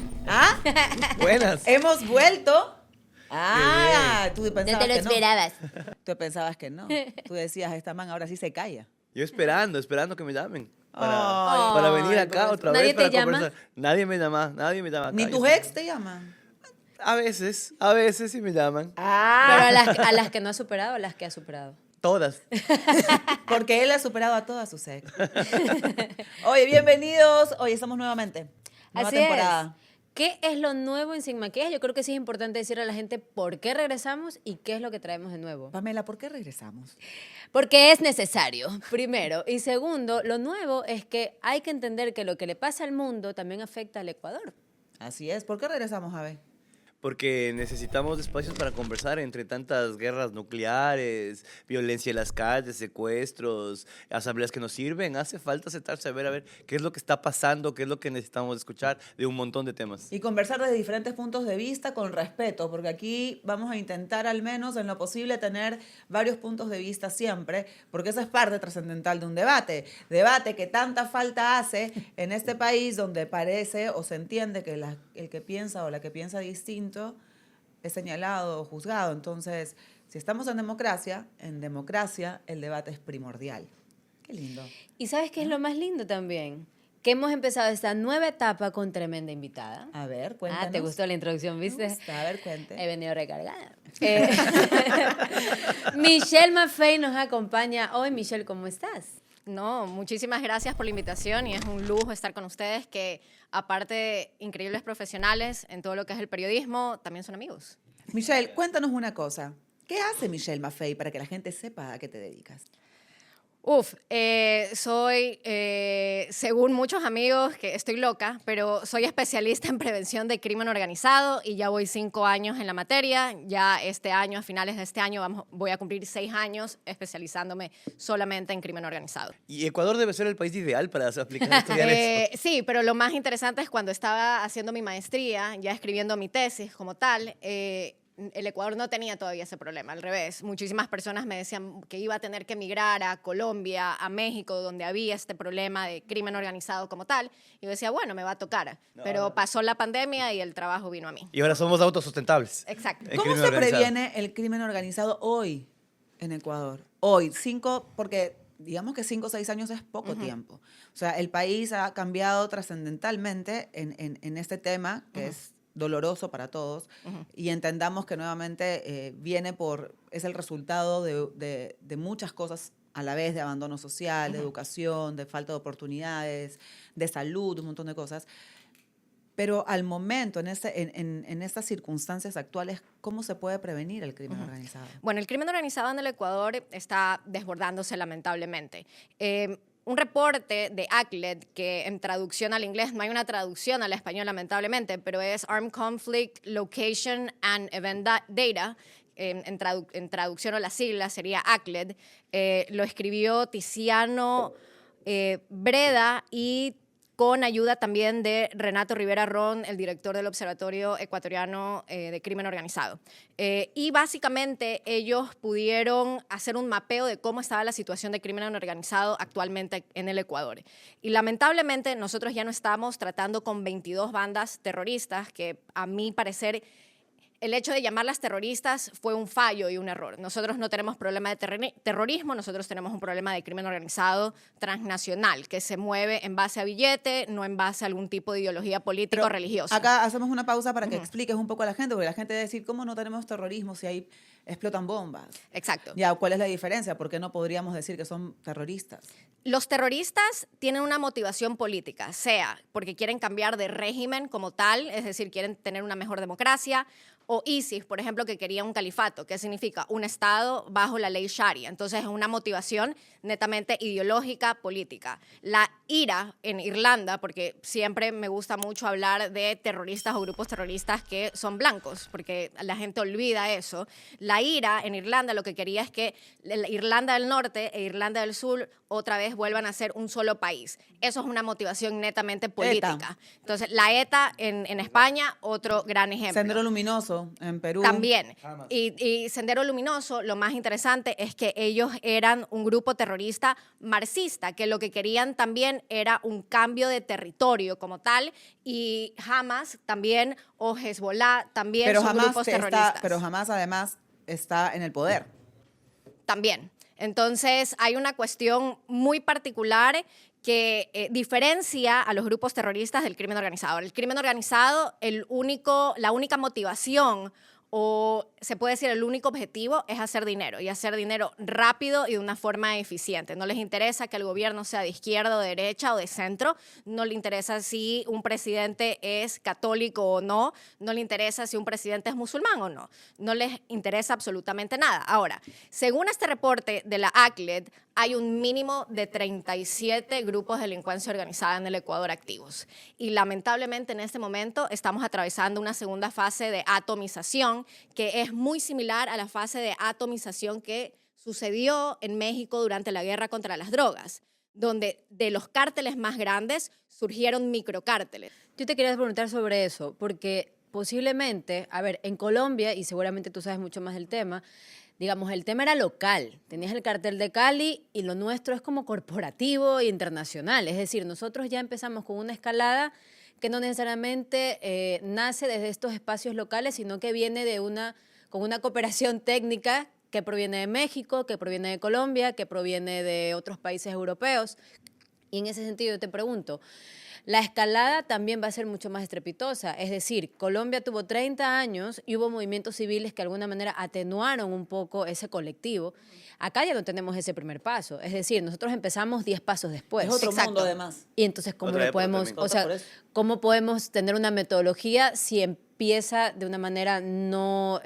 ¿Qué? ¿Ah? Buenas. Hemos vuelto. Ah, tú pensabas No te lo que no. esperabas. Tú pensabas que no. Tú decías, esta man ahora sí se calla. Yo esperando que me llamen. Ay, Para venir Ay, acá otra ¿nadie vez te para llama? conversar. Nadie me llama acá. Ni yo tus estoy- ex te llaman. A veces sí me llaman. Pero Ah, a las que no ha superado, a las que ha superado. Todas. porque él ha superado a todas sus ex. Oye, bienvenidos. Hoy estamos nuevamente. Nueva Así temporada. es. ¿Qué es lo nuevo en Sin Maquillaje? Yo creo que sí es importante decirle a la gente por qué regresamos y qué es lo que traemos de nuevo. Pamela, ¿por qué regresamos? Porque es necesario, primero. Y segundo, lo nuevo es que hay que entender que lo que le pasa al mundo también afecta al Ecuador. Así es. ¿Por qué regresamos, Ave? Porque necesitamos espacios para conversar entre tantas guerras nucleares, violencia en las calles, secuestros, asambleas que nos sirven. Hace falta sentarse a ver qué es lo que está pasando, qué es lo que necesitamos escuchar de un montón de temas. Y conversar desde diferentes puntos de vista con respeto, porque aquí vamos a intentar al menos en lo posible tener varios puntos de vista siempre, porque esa es parte trascendental de un debate. Debate que tanta falta hace en este país donde parece o se entiende que el que piensa o la que piensa distinto es señalado o juzgado. Entonces, si estamos en democracia el debate es primordial. Qué lindo. ¿Y sabes qué es lo más lindo también? Que hemos empezado esta nueva etapa con tremenda invitada. A ver, cuéntanos. Ah, ¿te gustó la introducción, viste? Me gusta. A ver, cuente. He venido recargada. Michelle Maffei nos acompaña hoy. Michelle, ¿cómo estás? No, muchísimas gracias por la invitación y es un lujo estar con ustedes que, aparte de increíbles profesionales en todo lo que es el periodismo, también son amigos. Michelle, cuéntanos una cosa. ¿Qué hace Michelle Maffei para que la gente sepa a qué te dedicas? Soy, según muchos amigos, que estoy loca, pero soy especialista en prevención de crimen organizado y ya voy 5 años en la materia. Ya este año, a finales de este año, voy a cumplir 6 años especializándome solamente en crimen organizado. Y Ecuador debe ser el país ideal para aplicar estudiar esto. Sí, pero lo más interesante es cuando estaba haciendo mi maestría, ya escribiendo mi tesis como tal, el Ecuador no tenía todavía ese problema, al revés. Muchísimas personas me decían que iba a tener que emigrar a Colombia, a México, donde había este problema de crimen organizado como tal. Y yo decía, bueno, me va a tocar. Pero pasó la pandemia y el trabajo vino a mí. Y ahora somos autosustentables. Exacto. El ¿Cómo crimen se organizado. previene el crimen organizado hoy en Ecuador? Hoy, porque digamos que 5 o 6 años es poco tiempo. O sea, el país ha cambiado trascendentalmente en este tema, que es doloroso para todos, y entendamos que nuevamente es el resultado de muchas cosas a la vez, de abandono social, de educación, de falta de oportunidades, de salud, un montón de cosas. Pero al momento, en estas circunstancias actuales, ¿cómo se puede prevenir el crimen organizado? Bueno, el crimen organizado en el Ecuador está desbordándose lamentablemente. Un reporte de ACLED, que en traducción al inglés, no hay una traducción al español lamentablemente, pero es Armed Conflict Location and Event Data, en traducción o las siglas sería ACLED, lo escribió Tiziano Breda y con ayuda también de Renato Rivera Ron, el director del Observatorio Ecuatoriano de Crimen Organizado. Y básicamente ellos pudieron hacer un mapeo de cómo estaba la situación de crimen organizado actualmente en el Ecuador. Y lamentablemente nosotros ya no estamos tratando con 22 bandas terroristas, que a mi parecer el hecho de llamarlas terroristas fue un fallo y un error. Nosotros no tenemos problema de terrorismo, nosotros tenemos un problema de crimen organizado transnacional, que se mueve en base a billete, no en base a algún tipo de ideología política o religiosa. Acá hacemos una pausa para que expliques un poco a la gente, porque la gente debe decir, ¿cómo no tenemos terrorismo si ahí explotan bombas? Exacto. Ya, ¿cuál es la diferencia? ¿Por qué no podríamos decir que son terroristas? Los terroristas tienen una motivación política, sea porque quieren cambiar de régimen como tal, es decir, quieren tener una mejor democracia, o ISIS, por ejemplo, que quería un califato. ¿Qué significa? Un Estado bajo la ley Sharia. Entonces es una motivación netamente ideológica, política. La IRA en Irlanda, porque siempre me gusta mucho hablar de terroristas o grupos terroristas que son blancos, porque la gente olvida eso. La IRA en Irlanda lo que quería es que Irlanda del Norte e Irlanda del Sur otra vez vuelvan a ser un solo país. Eso es una motivación netamente política. ETA. Entonces, la ETA en España, otro gran ejemplo. Sendero Luminoso. Luminoso en Perú. También. Hamas. Y Sendero Luminoso, lo más interesante es que ellos eran un grupo terrorista marxista, que lo que querían también era un cambio de territorio como tal, y Hamas también, o Hezbollah también son grupos terroristas. Pero jamás además está en el poder. También. Entonces, hay una cuestión muy particular que diferencia a los grupos terroristas del crimen organizado. El crimen organizado, la única motivación o se puede decir el único objetivo es hacer dinero y hacer dinero rápido y de una forma eficiente. No les interesa que el gobierno sea de izquierda o de derecha o de centro, no le interesa si un presidente es católico o no, no le interesa si un presidente es musulmán o no, no les interesa absolutamente nada. Ahora, según este reporte de la ACLED, hay un mínimo de 37 grupos de delincuencia organizada en el Ecuador activos. Y lamentablemente en este momento estamos atravesando una segunda fase de atomización que es muy similar a la fase de atomización que sucedió en México durante la guerra contra las drogas, donde de los cárteles más grandes surgieron microcárteles. Yo te quería preguntar sobre eso, porque posiblemente, a ver, en Colombia, y seguramente tú sabes mucho más del tema, digamos, el tema era local. Tenías el cartel de Cali y lo nuestro es como corporativo e internacional. Es decir, nosotros ya empezamos con una escalada que no necesariamente nace desde estos espacios locales, sino que viene con una cooperación técnica que proviene de México, que proviene de Colombia, que proviene de otros países europeos. Y en ese sentido yo te pregunto, la escalada también va a ser mucho más estrepitosa. Es decir, Colombia tuvo 30 años y hubo movimientos civiles que de alguna manera atenuaron un poco ese colectivo. Acá ya no tenemos ese primer paso. Es decir, nosotros empezamos 10 pasos después. Es otro Exacto. mundo además. Y entonces, ¿cómo Otra lo época podemos, también. o sea, Por eso. cómo podemos tener una metodología si empieza de una manera no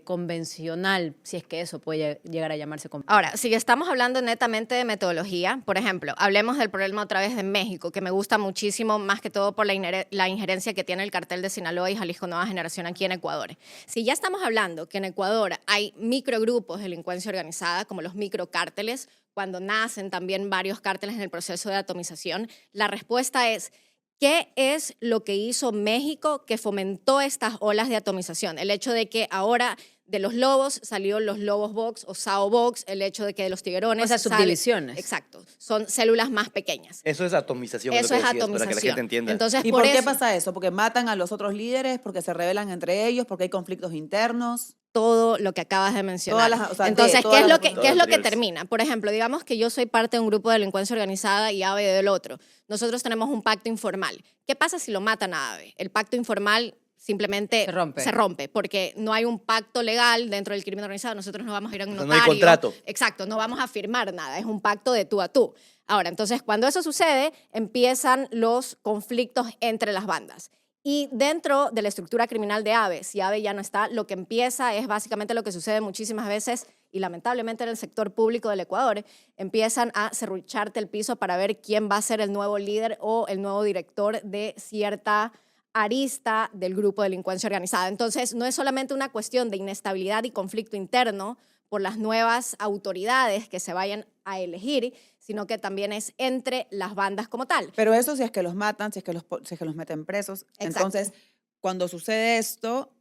convencional, si es que eso puede llegar a llamarse Ahora, si estamos hablando netamente de metodología, por ejemplo, hablemos del problema otra vez de México, que me gusta muchísimo, más que todo por la injerencia que tiene el cartel de Sinaloa y Jalisco Nueva Generación aquí en Ecuador. Si ya estamos hablando que en Ecuador hay microgrupos de delincuencia organizada, como los microcárteles, cuando nacen también varios cárteles en el proceso de atomización, la respuesta es: ¿qué es lo que hizo México que fomentó estas olas de atomización? El hecho de que ahora de los lobos salió los lobos box o Sao box, el hecho de que de los tiguerones... O sea, subdivisiones. Exacto, son células más pequeñas. Eso es atomización. Eso lo es que decías, atomización. Para que la gente entienda. Entonces, ¿Y por qué eso, pasa eso? Porque matan a los otros líderes, porque se rebelan entre ellos, porque hay conflictos internos. todo lo que acabas de mencionar. O sea, Entonces, todas ¿qué es las lo que anteriores. termina? Por ejemplo, digamos que yo soy parte de un grupo de delincuencia organizada y Ave del otro. Nosotros tenemos un pacto informal. ¿Qué pasa si lo matan a Ave? El pacto informal simplemente Se rompe. porque no hay un pacto legal dentro del crimen organizado. Nosotros no vamos a ir a un O sea, notario. no hay contrato. Exacto, no vamos a firmar nada. Es un pacto de tú a tú. Ahora, entonces, cuando eso sucede, empiezan los conflictos entre las bandas. Y dentro de la estructura criminal de AVE, si AVE ya no está, lo que empieza es básicamente lo que sucede muchísimas veces, y lamentablemente en el sector público del Ecuador, empiezan a serrucharte el piso para ver quién va a ser el nuevo líder o el nuevo director de cierta arista del grupo de delincuencia organizada. Entonces, no es solamente una cuestión de inestabilidad y conflicto interno por las nuevas autoridades que se vayan a elegir, sino que también es entre las bandas como tal. Pero eso si es que los matan, si es que los meten presos. Exacto. Entonces, cuando sucede esto,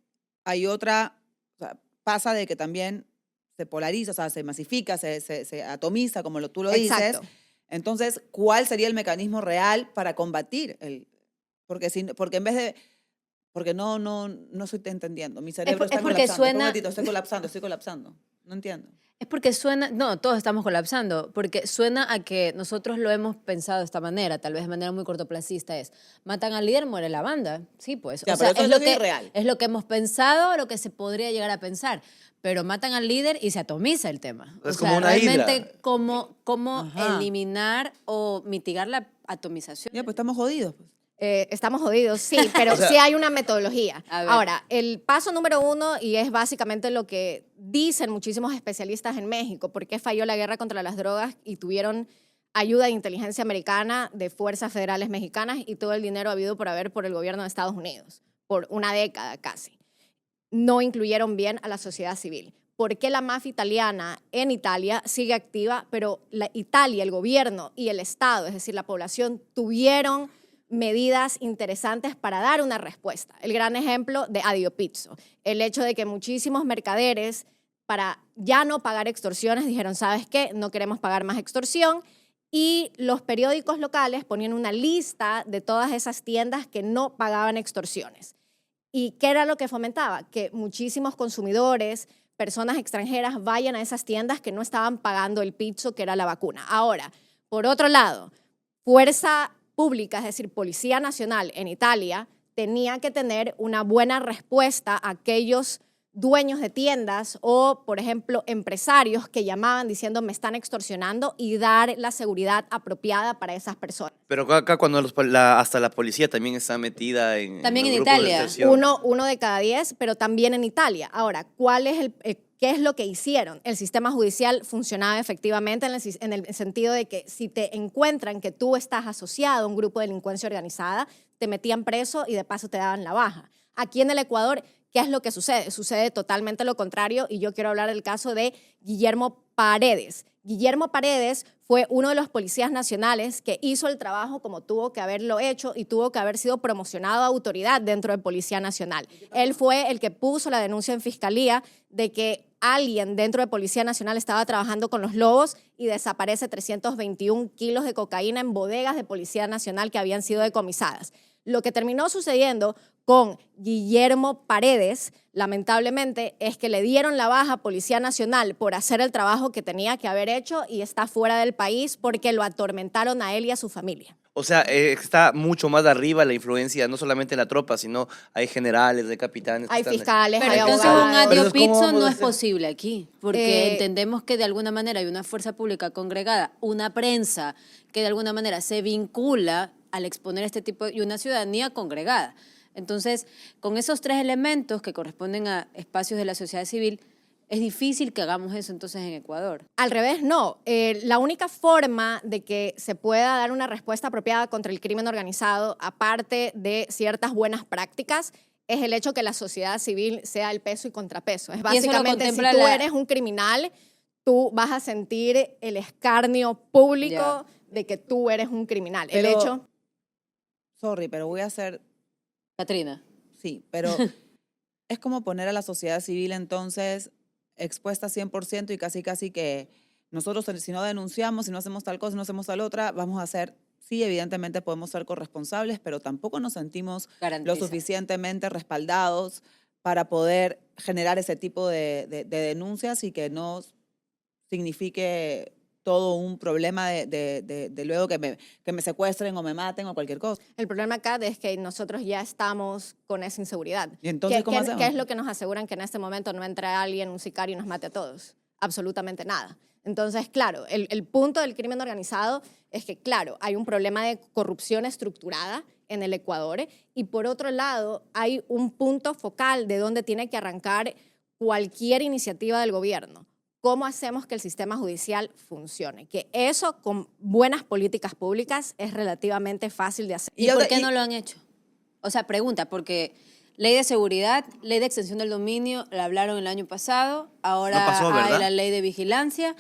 hay otra, o sea, pasa de que también se polariza, o sea, se masifica, se atomiza, como tú lo dices. Exacto. Entonces, ¿cuál sería el mecanismo real para combatir el? Porque en vez de... Porque no estoy entendiendo. Mi cerebro está porque colapsando. suena- Un momentito, estoy colapsando. No entiendo. Es porque suena, no, todos estamos colapsando, porque suena a que nosotros lo hemos pensado de esta manera, tal vez de manera muy cortoplacista, es, matan al líder, muere la banda. Sí, pues. Ya, o sea, pero eso es no lo es que irreal. es lo que hemos pensado, lo que se podría llegar a pensar, pero matan al líder y se atomiza el tema. Es o como sea, una realmente hidra. cómo Ajá. eliminar o mitigar la atomización. Ya, pues estamos jodidos. Pues. Estamos jodidos, sí, pero O sea- sí hay una metodología. A ver. Ahora, el paso número 1, y es básicamente lo que dicen muchísimos especialistas en México, por qué falló la guerra contra las drogas y tuvieron ayuda de inteligencia americana, de fuerzas federales mexicanas y todo el dinero habido por haber por el gobierno de Estados Unidos, por una década casi. No incluyeron bien a la sociedad civil. ¿Por qué la mafia italiana en Italia sigue activa, pero Italia, el gobierno y el Estado, es decir, la población, tuvieron medidas interesantes para dar una respuesta. El gran ejemplo de Adio Pizzo, el hecho de que muchísimos mercaderes, para ya no pagar extorsiones, dijeron, ¿sabes qué? No queremos pagar más extorsión. Y los periódicos locales ponían una lista de todas esas tiendas que no pagaban extorsiones. ¿Y qué era lo que fomentaba? Que muchísimos consumidores, personas extranjeras, vayan a esas tiendas que no estaban pagando el pizzo, que era la vacuna. Ahora, por otro lado, fuerza pública, es decir, Policía Nacional en Italia, tenía que tener una buena respuesta a aquellos dueños de tiendas o, por ejemplo, empresarios que llamaban diciendo me están extorsionando y dar la seguridad apropiada para esas personas. Pero acá cuando hasta la policía también está metida También los en grupos de Italia. extorsión. Uno de cada 10, pero también en Italia. Ahora, ¿qué es lo que hicieron? El sistema judicial funcionaba efectivamente en el sentido de que si te encuentran que tú estás asociado a un grupo de delincuencia organizada, te metían preso y de paso te daban la baja. Aquí en el Ecuador, ¿qué es lo que sucede? Sucede totalmente lo contrario y yo quiero hablar del caso de Guillermo Paredes. Guillermo Paredes fue uno de los policías nacionales que hizo el trabajo como tuvo que haberlo hecho y tuvo que haber sido promocionado a autoridad dentro de Policía Nacional. Él fue el que puso la denuncia en fiscalía de que alguien dentro de Policía Nacional estaba trabajando con los lobos y desaparece 321 kilos de cocaína en bodegas de Policía Nacional que habían sido decomisadas. Lo que terminó sucediendo con Guillermo Paredes, lamentablemente, es que le dieron la baja a Policía Nacional por hacer el trabajo que tenía que haber hecho y está fuera del país porque lo atormentaron a él y a su familia. O sea, está mucho más arriba la influencia, no solamente en la tropa, sino hay generales, hay capitanes. que Hay están- fiscales, Pero hay entonces un abogados. Pero Adio es como Pizzo vamos no a es hacer- posible aquí, porque Eh, entendemos que de alguna manera hay una fuerza pública congregada, una prensa que de alguna manera se vincula al exponer este tipo y una ciudadanía congregada. Entonces, con esos tres elementos que corresponden a espacios de la sociedad civil, es difícil que hagamos eso entonces en Ecuador. Al revés, no. La única forma de que se pueda dar una respuesta apropiada contra el crimen organizado, aparte de ciertas buenas prácticas, es el hecho que la sociedad civil sea el peso y contrapeso. Es Y eso lo básicamente, si contempla tú la- eres un criminal, tú vas a sentir el escarnio público Ya. de que tú eres un criminal. El Pero- hecho... Sorry, pero voy a hacer, Catrina. sí, pero es como poner a la sociedad civil entonces expuesta 100% y casi que nosotros si no denunciamos, si no hacemos tal cosa, si no hacemos tal otra, vamos a ser, sí, evidentemente podemos ser corresponsables, pero tampoco nos sentimos lo Garantiza. suficientemente respaldados para poder generar ese tipo de denuncias y que no signifique todo un problema de luego que me secuestren o me maten o cualquier cosa. El problema acá es que nosotros ya estamos con esa inseguridad. ¿Y entonces ¿Qué, cómo qué- hacemos? qué es lo que nos aseguran que en este momento no entre alguien, un sicario, y nos mate a todos? Absolutamente nada. Entonces, claro, el punto del crimen organizado es que, claro, hay un problema de corrupción estructurada en el Ecuador y, por otro lado, hay un punto focal de donde tiene que arrancar cualquier iniciativa del gobierno. ¿Cómo hacemos que el sistema judicial funcione? Que eso, con buenas políticas públicas, es relativamente fácil de hacer. ¿Y por qué no lo han hecho? O sea, pregunta, porque ley de seguridad, ley de extensión del dominio, la hablaron el año pasado, ahora No pasó, hay ¿verdad? la ley de vigilancia,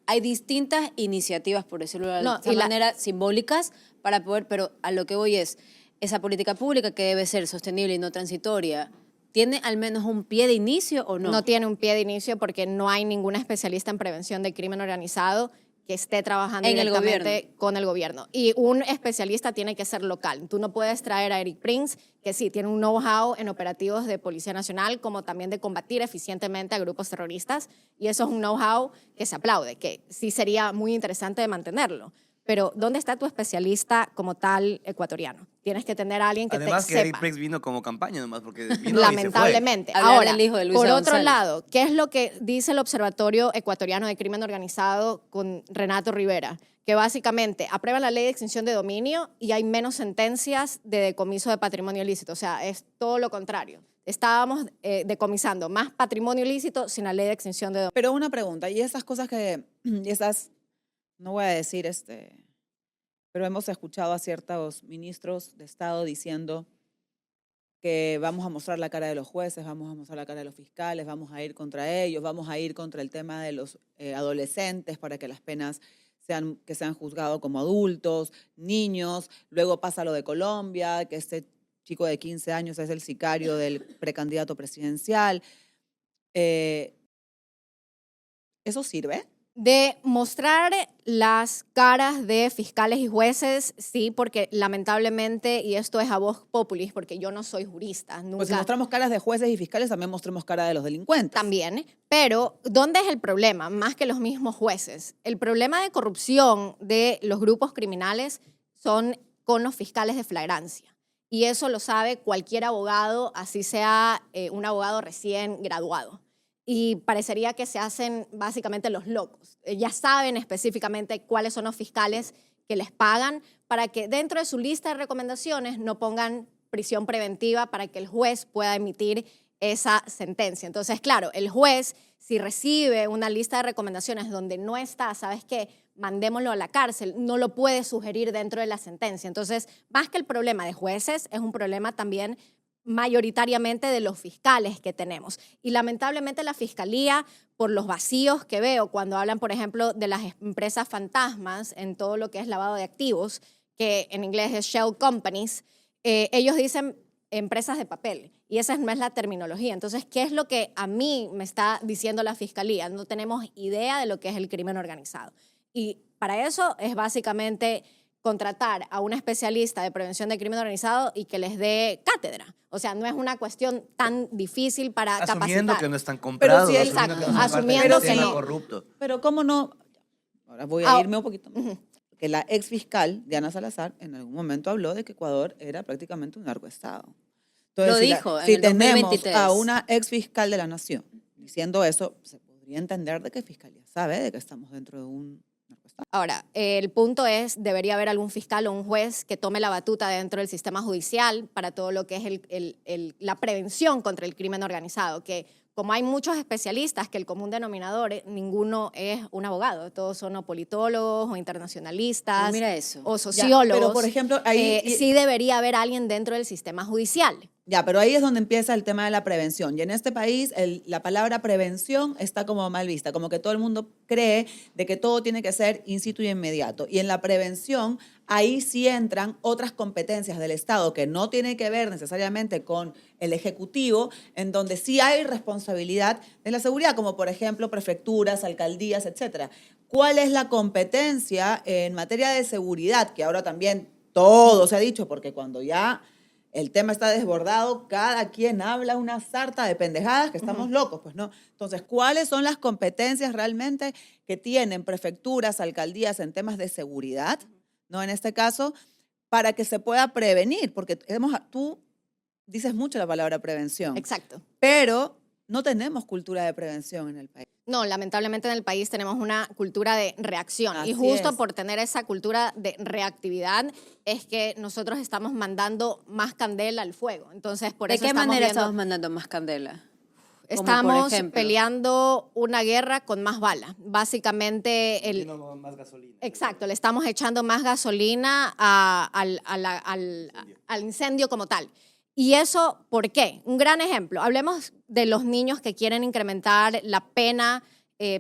hay distintas iniciativas, por decirlo de No, alguna y la- manera, simbólicas para poder, pero a lo que voy es, esa política pública que debe ser sostenible y no transitoria, ¿tiene al menos un pie de inicio o no? No tiene un pie de inicio porque no hay ninguna especialista en prevención de crimen organizado que esté trabajando En el directamente gobierno. con el gobierno. Y un especialista tiene que ser local. Tú no puedes traer a Eric Prince, que sí, tiene un know-how en operativos de Policía Nacional, como también de combatir eficientemente a grupos terroristas. Y eso es un know-how que se aplaude, que sí sería muy interesante de mantenerlo. Pero, ¿dónde está tu especialista como tal ecuatoriano? Tienes que tener a alguien que Además te que Eric sepa. Prince vino como campaña nomás, porque vino y se fue. Lamentablemente. Hablar Ahora, del hijo de Luisa por otro González. lado, ¿qué es lo que dice el Observatorio Ecuatoriano de Crimen Organizado con Renato Rivera? Que básicamente aprueban la ley de extinción de dominio y hay menos sentencias de decomiso de patrimonio ilícito. O sea, es todo lo contrario. Estábamos decomisando más patrimonio ilícito sin la ley de extinción de dominio. Pero una pregunta, y esas cosas no voy a decir pero hemos escuchado a ciertos ministros de Estado diciendo que vamos a mostrar la cara de los jueces, vamos a mostrar la cara de los fiscales, vamos a ir contra ellos, vamos a ir contra el tema de los adolescentes para que las penas que se han juzgado como adultos, niños. Luego pasa lo de Colombia, que este chico de 15 años es el sicario del precandidato presidencial. ¿Eso sirve? De mostrar las caras de fiscales y jueces, sí, porque lamentablemente, y esto es a voz populis, porque yo no soy jurista, nunca. Pues si mostramos caras de jueces y fiscales, también mostremos cara de los delincuentes. También, pero ¿dónde es el problema? Más que los mismos jueces. El problema de corrupción de los grupos criminales son con los fiscales de flagrancia. Y eso lo sabe cualquier abogado, así sea un abogado recién graduado. Y parecería que se hacen básicamente los locos. Ya saben específicamente cuáles son los fiscales que les pagan para que dentro de su lista de recomendaciones no pongan prisión preventiva para que el juez pueda emitir esa sentencia. Entonces, claro, el juez, si recibe una lista de recomendaciones donde no está, ¿sabes qué? Mandémoslo a la cárcel, no lo puede sugerir dentro de la sentencia. Entonces, más que el problema de jueces, es un problema también mayoritariamente de los fiscales que tenemos. Y lamentablemente la fiscalía, por los vacíos que veo cuando hablan, por ejemplo, de las empresas fantasmas en todo lo que es lavado de activos, que en inglés es shell companies, ellos dicen empresas de papel y esa no es la terminología. Entonces, ¿qué es lo que a mí me está diciendo la fiscalía? No tenemos idea de lo que es el crimen organizado. Y para eso es básicamente contratar a un especialista de prevención de crimen organizado y que les dé cátedra. O sea, no es una cuestión tan difícil para Asumiendo capacitar. que no están comprados. Pero si asumiendo exacto, que no son parte del asumiendo que sistema no. corrupto. Pero ¿cómo no? Ahora voy a irme un poquito más. Que la ex fiscal Diana Salazar en algún momento habló de que Ecuador era prácticamente un narcoestado. Entonces, Lo si dijo en si el tenemos 2023. a una ex fiscal de la nación diciendo eso, se podría entender de que Fiscalía sabe de que estamos dentro de un narcoestado. Ahora, el punto es, debería haber algún fiscal o un juez que tome la batuta dentro del sistema judicial para todo lo que es la prevención contra el crimen organizado, que como hay muchos especialistas, que el común denominador, ninguno es un abogado, todos son o politólogos o internacionalistas Pero mira eso. o sociólogos. pero, por ejemplo, ahí- sí debería haber alguien dentro del sistema judicial. Ya, pero ahí es donde empieza el tema de la prevención. Y en este país la palabra prevención está como mal vista, como que todo el mundo cree de que todo tiene que ser in situ y inmediato. Y en la prevención, ahí sí entran otras competencias del Estado que no tienen que ver necesariamente con el Ejecutivo, en donde sí hay responsabilidad de la seguridad, como por ejemplo prefecturas, alcaldías, etcétera. ¿Cuál es la competencia en materia de seguridad? Que ahora también todo se ha dicho, porque cuando ya el tema está desbordado, cada quien habla una sarta de pendejadas que estamos locos, pues no. Entonces, ¿cuáles son las competencias realmente que tienen prefecturas, alcaldías en temas de seguridad, no en este caso, para que se pueda prevenir? Porque tú dices mucho la palabra prevención, Exacto. pero no tenemos cultura de prevención en el país. No, lamentablemente en el país tenemos una cultura de reacción y Así justo es. por tener esa cultura de reactividad es que nosotros estamos mandando más candela al fuego. Entonces, por ¿De eso qué estamos manera viendo- estamos mandando más candela? Como por Estamos ejemplo. peleando una guerra con más balas. Básicamente, Más gasolina. exacto, le estamos echando más gasolina al incendio como tal. ¿Y eso por qué? Un gran ejemplo. Hablemos de los niños que quieren incrementar la pena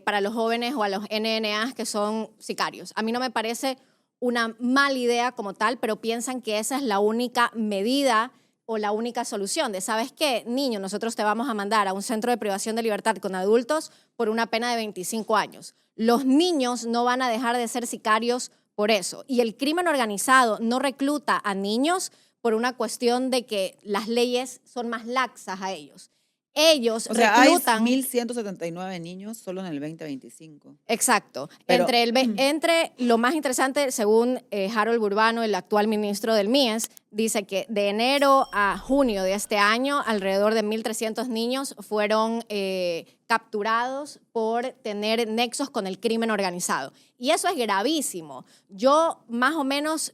para los jóvenes o a los NNAs que son sicarios. A mí no me parece una mala idea como tal, pero piensan que esa es la única medida o la única solución de, ¿sabes qué? Niño, nosotros te vamos a mandar a un centro de privación de libertad con adultos por una pena de 25 años. Los niños no van a dejar de ser sicarios por eso. Y el crimen organizado no recluta a niños por una cuestión de que las leyes son más laxas a ellos. Ellos O sea, reclutan... hay 1.179 niños solo en el 2025. Exacto. Pero- Entre lo más interesante, según Harold Burbano, el actual ministro del MIES, dice que de enero a junio de este año, alrededor de 1.300 niños fueron capturados por tener nexos con el crimen organizado. Y eso es gravísimo. Yo, más o menos,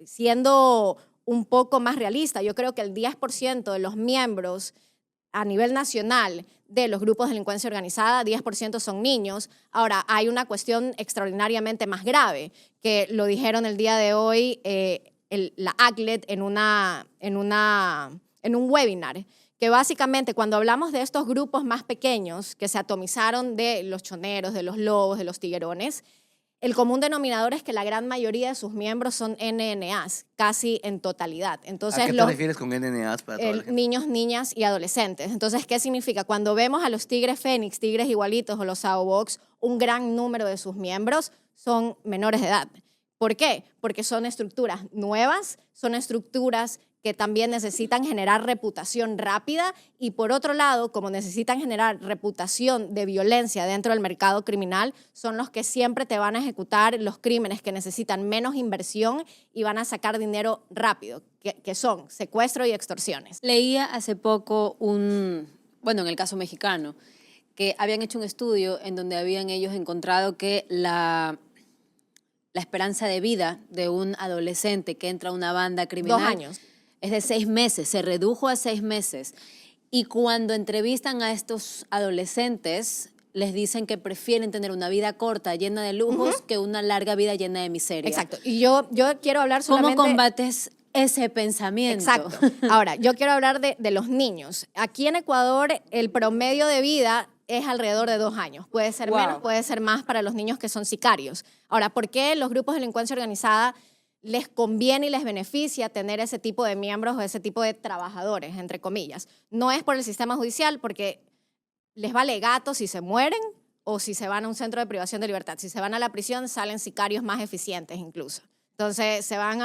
siendo un poco más realista, yo creo que el 10% de los miembros a nivel nacional de los grupos de delincuencia organizada, 10% son niños. Ahora, hay una cuestión extraordinariamente más grave, que lo dijeron el día de hoy la ACLED en un webinar, que básicamente cuando hablamos de estos grupos más pequeños que se atomizaron de los choneros, de los lobos, de los tiguerones, el común denominador es que la gran mayoría de sus miembros son NNAs, casi en totalidad. Entonces, ¿A qué te refieres con NNAs para toda la gente? niños, niñas y adolescentes. Entonces, ¿qué significa? Cuando vemos a los tigres fénix, tigres igualitos o los Saobox, un gran número de sus miembros son menores de edad. ¿Por qué? Porque son estructuras nuevas, son estructuras que también necesitan generar reputación rápida y por otro lado, como necesitan generar reputación de violencia dentro del mercado criminal, son los que siempre te van a ejecutar los crímenes que necesitan menos inversión y van a sacar dinero rápido, que son secuestro y extorsiones. Leía hace poco en el caso mexicano, que habían hecho un estudio en donde habían ellos encontrado que la esperanza de vida de un adolescente que entra a una banda criminal 2 años. es de 6 meses, se redujo a 6 meses. Y cuando entrevistan a estos adolescentes, les dicen que prefieren tener una vida corta, llena de lujos, que una larga vida llena de miseria. Exacto. Y yo quiero hablar solamente... ¿Cómo combates ese pensamiento? Exacto. Ahora, yo quiero hablar de los niños. Aquí en Ecuador, el promedio de vida es alrededor de 2 años. Puede ser menos, puede ser más para los niños que son sicarios. Ahora, ¿por qué los grupos de delincuencia organizada les conviene y les beneficia tener ese tipo de miembros o ese tipo de trabajadores, entre comillas? No es por el sistema judicial, porque les vale gato si se mueren o si se van a un centro de privación de libertad. Si se van a la prisión, salen sicarios más eficientes incluso. Entonces, se van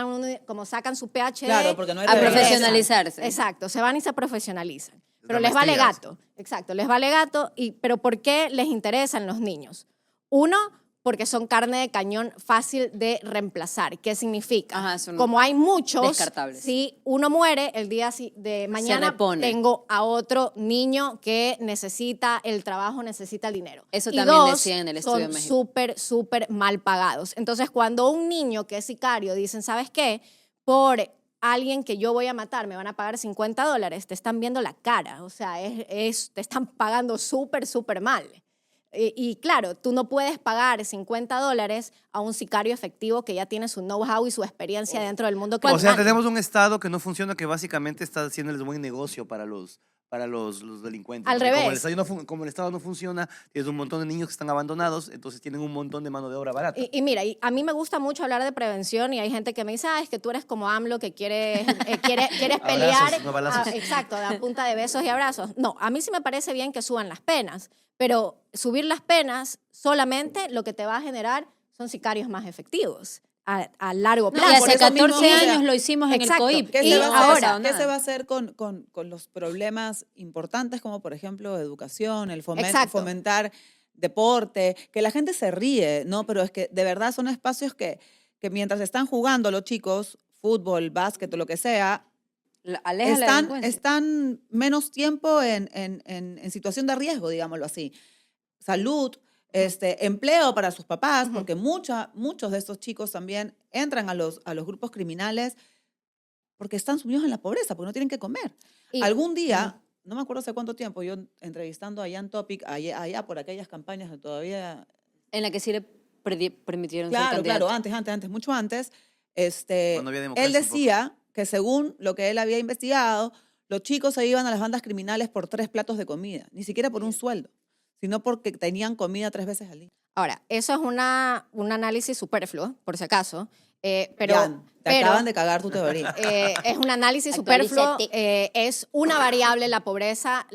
como sacan su PhD, Claro, porque no hay a regresan. profesionalizarse. Exacto, se van y se profesionalizan. Pero La les vale maestría, gato. Exacto, les vale gato. Pero ¿por qué les interesan los niños? Uno, porque son carne de cañón fácil de reemplazar. ¿Qué significa? Ajá, son como hay muchos, descartables. si uno muere, el día de mañana repone. tengo a otro niño que necesita el trabajo, necesita el dinero. Eso Y también dos, decían en el estudio de son México. súper mal pagados. Entonces, cuando un niño que es sicario dicen, ¿sabes qué? Por alguien que yo voy a matar me van a pagar $50, te están viendo la cara. O sea, te están pagando súper mal. Y claro, tú no puedes pagar $50 a un sicario efectivo que ya tiene su know-how y su experiencia dentro del mundo criminal. O sea, tenemos un Estado que no funciona, que básicamente está haciéndoles buen negocio para los delincuentes. Al Porque revés. Como el Estado no funciona, tienes un montón de niños que están abandonados, entonces tienen un montón de mano de obra barata. Y mira, a mí me gusta mucho hablar de prevención y hay gente que me dice, es que tú eres como AMLO que quieres pelear. Abrazos, no balazos. Exacto, a punta de besos y abrazos. No, a mí sí me parece bien que suban las penas, pero subir las penas solamente lo que te va a generar son sicarios más efectivos a largo No, plazo. y por hace eso 14 mismo, o sea, años lo hicimos en el exacto. COIP. ¿Qué Y se va a hacer, ahora, ¿qué se va a hacer con los problemas importantes como, por ejemplo, educación, el Exacto. fomentar deporte? Que la gente se ríe, ¿no? Pero es que de verdad son espacios que mientras están jugando los chicos, fútbol, básquet o lo que sea, Aleja la delincuencia. están menos tiempo en situación de riesgo, digámoslo así. Salud, empleo para sus papás, porque muchos de estos chicos también entran a los grupos criminales porque están sumidos en la pobreza, porque no tienen que comer. Y- Algún día, no me acuerdo hace cuánto tiempo, yo entrevistando a Jan Topic, allá por aquellas campañas de todavía... En la que sí le permitieron ser Claro, candidato. antes, mucho antes. Cuando había democracia Él un poco. decía que según lo que él había investigado, los chicos se iban a las bandas criminales por 3 platos de comida, ni siquiera por un sueldo, sino porque tenían comida 3 veces al día. Ahora, eso es un análisis superfluo, por si acaso, pero... Jan, te acaban de cagar tu teoría. Es un análisis superfluo, Actualízate. es una variable la pobreza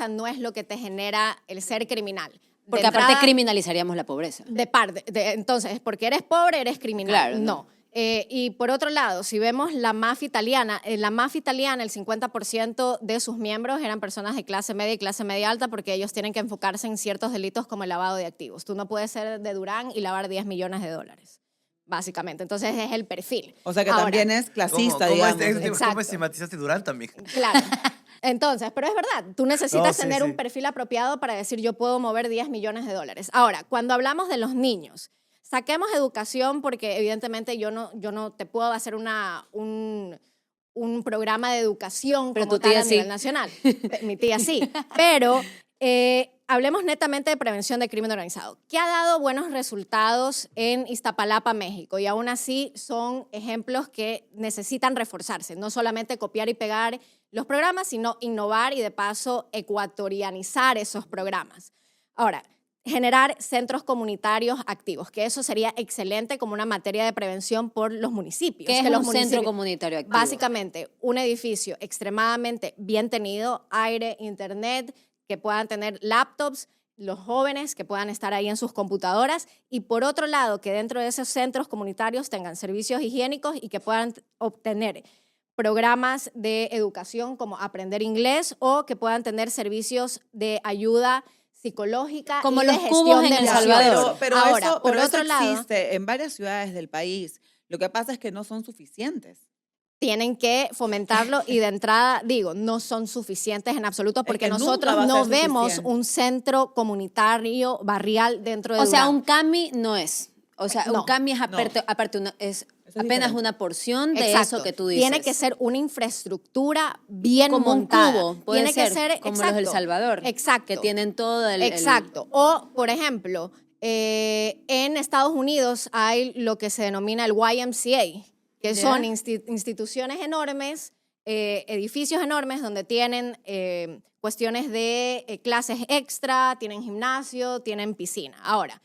no es lo que te genera el ser criminal. De Porque aparte entrada, criminalizaríamos la pobreza. entonces, porque eres pobre, eres criminal. Claro, no. Y por otro lado, si vemos la mafia italiana, el 50% de sus miembros eran personas de clase media y clase media alta porque ellos tienen que enfocarse en ciertos delitos como el lavado de activos. Tú no puedes ser de Durán y lavar $10 millones, básicamente. Entonces es el perfil. O sea que Ahora, también es clasista, ¿Cómo digamos. Exacto. ¿Cómo estigmatizaste Durán también? Claro. Entonces, pero es verdad, tú necesitas No, sí, tener sí. un perfil apropiado para decir yo puedo mover $10 millones. Ahora, cuando hablamos de los niños, saquemos educación porque evidentemente yo no te puedo hacer un programa de educación Pero como tu tía tal a sí. nivel nacional. Mi tía sí. Pero hablemos netamente de prevención de crimen organizado. ¿Qué ha dado buenos resultados en Iztapalapa, México? Y aún así son ejemplos que necesitan reforzarse. No solamente copiar y pegar los programas, sino innovar y de paso ecuatorianizar esos programas. Ahora, generar centros comunitarios activos, que eso sería excelente como una materia de prevención por los municipios. ¿Qué es que los un centro municipios- comunitario activo? Básicamente, un edificio extremadamente bien tenido, aire, internet, que puedan tener laptops, los jóvenes que puedan estar ahí en sus computadoras y por otro lado, que dentro de esos centros comunitarios tengan servicios higiénicos y que puedan obtener programas de educación como aprender inglés o que puedan tener servicios de ayuda psicológica Como y de los gestión cubos en de El emociones. Salvador. Pero Ahora, eso, por pero otro eso lado, existe en varias ciudades del país. Lo que pasa es que no son suficientes. tienen que fomentarlo y de entrada, digo, no son suficientes en absoluto porque que nunca nosotros va a no ser vemos suficiente. un centro comunitario barrial dentro de O sea, Durán. un CAMI no es. O sea, No, un CAMI es no. aparte es es apenas diferente. una porción de Exacto. eso que tú dices. Tiene que ser una infraestructura bien como un montada. cubo, puede Tiene ser, que ser como los del Salvador. Exacto. Que tienen todo el... Exacto. O, por ejemplo, en Estados Unidos hay lo que se denomina el YMCA, que Ya. son instituciones enormes, edificios enormes donde tienen cuestiones de clases extra, tienen gimnasio, tienen piscina. Ahora,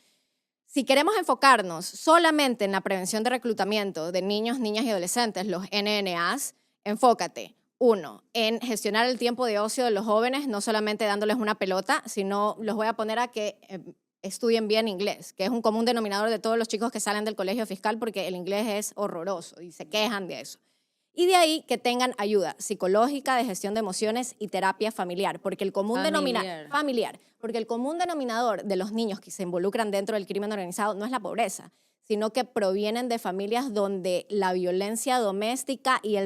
si queremos enfocarnos solamente en la prevención de reclutamiento de niños, niñas y adolescentes, los NNAs, enfócate, uno, en gestionar el tiempo de ocio de los jóvenes, no solamente dándoles una pelota, sino los voy a poner a que estudien bien inglés, que es un común denominador de todos los chicos que salen del colegio fiscal porque el inglés es horroroso y se quejan de eso. Y de ahí que tengan ayuda psicológica, de gestión de emociones y terapia familiar, porque el común porque el común denominador de los niños que se involucran dentro del crimen organizado no es la pobreza, sino que provienen de familias donde la violencia doméstica y